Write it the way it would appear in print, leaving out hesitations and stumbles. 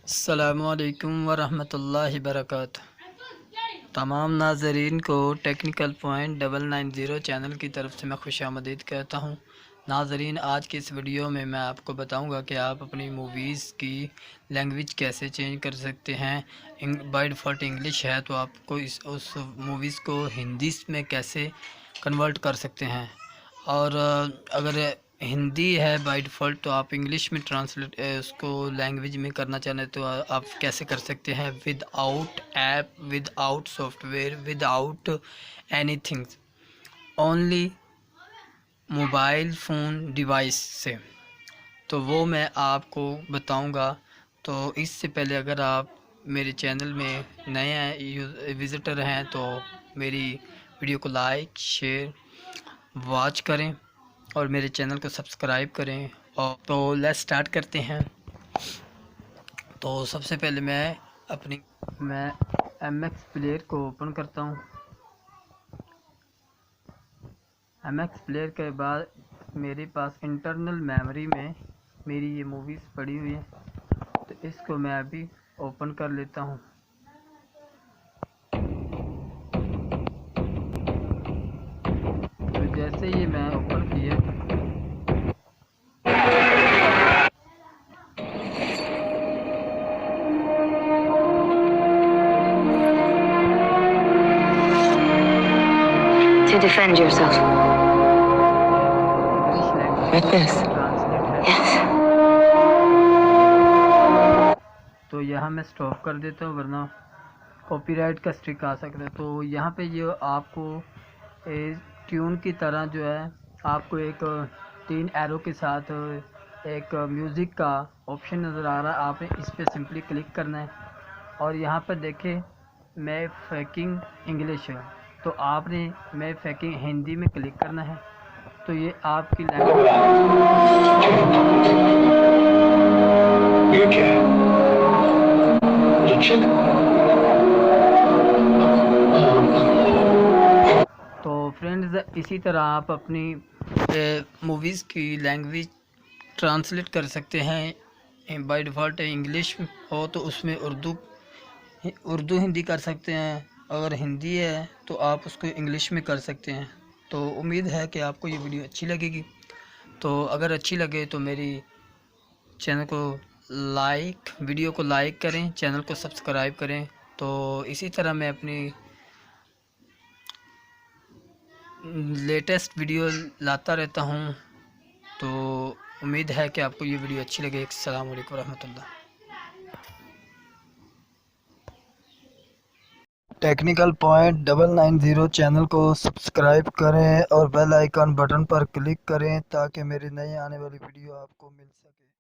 अस्सलामुअलैकुम वरहमतुल्लाहि वबरकातुहू। तमाम नाज़रीन को टेक्निकल पॉइंट 990 चैनल की तरफ से मैं खुशामदीद कहता हूँ। नाज़रीन, आज की इस वीडियो में मैं आपको बताऊँगा कि आप अपनी मूवीज़ की लैंग्वेज कैसे चेंज कर सकते हैं। बाय डिफ़ॉल्ट इंग्लिश है तो आपको उस मूवीज़ को हिंदी में कैसे कन्वर्ट कर सकते हैं, और अगर हिंदी है बाय डिफ़ॉल्ट तो आप इंग्लिश में ट्रांसलेट उसको लैंग्वेज में करना चाहें तो आप कैसे कर सकते हैं, without app, without software, without anything, only mobile phone device से। तो वो मैं आपको बताऊंगा। तो इससे पहले अगर आप मेरे चैनल में नए विज़िटर हैं तो मेरी वीडियो को लाइक, शेयर, वॉच करें और मेरे चैनल को सब्सक्राइब करें। और तो लेट्स स्टार्ट करते हैं। तो सबसे पहले मैं MX प्लेयर को ओपन करता हूँ। MX प्लेयर के बाद मेरे पास इंटरनल मेमोरी में मेरी ये मूवीज़ पड़ी हुई है, तो इसको मैं अभी ओपन कर लेता हूँ। तो जैसे ये मैं ओपन किया To defend yourself. Like this. Yes. तो यहाँ मैं स्टॉप कर देता हूँ वरना कॉपीराइट का स्ट्रिक आ सकता है। तो यहाँ पे ये आपको ट्यून की तरह जो है आपको एक 3 एरो के साथ एक म्यूज़िक का ऑप्शन नज़र आ रहा है। आपने इस पर सिंपली क्लिक करना है और यहाँ पर देखें मैं फेकिंग इंग्लिश है, तो आपने मैं फेकिंग हिंदी में क्लिक करना है। तो ये आपकी लैंग्वेज तो फ्रेंड्स, इसी तरह आप अपनी मूवीज़ की लैंग्वेज ट्रांसलेट कर सकते हैं। बाय डिफ़ॉल्ट इंग्लिश हो तो उसमें उर्दू हिंदी कर सकते हैं, अगर हिंदी है तो आप उसको इंग्लिश में कर सकते हैं। तो उम्मीद है कि आपको ये वीडियो अच्छी लगेगी। तो अगर अच्छी लगे तो मेरी वीडियो को लाइक करें, चैनल को सब्सक्राइब करें। तो इसी तरह मैं अपनी लेटेस्ट वीडियो लाता रहता हूँ। तो उम्मीद है कि आपको ये वीडियो अच्छी लगे। अस्सलाम वालेकुम रहमतुल्लाह। टेक्निकल पॉइंट 990 चैनल को सब्सक्राइब करें और बेल आइकन बटन पर क्लिक करें ताकि मेरी नई आने वाली वीडियो आपको मिल सके।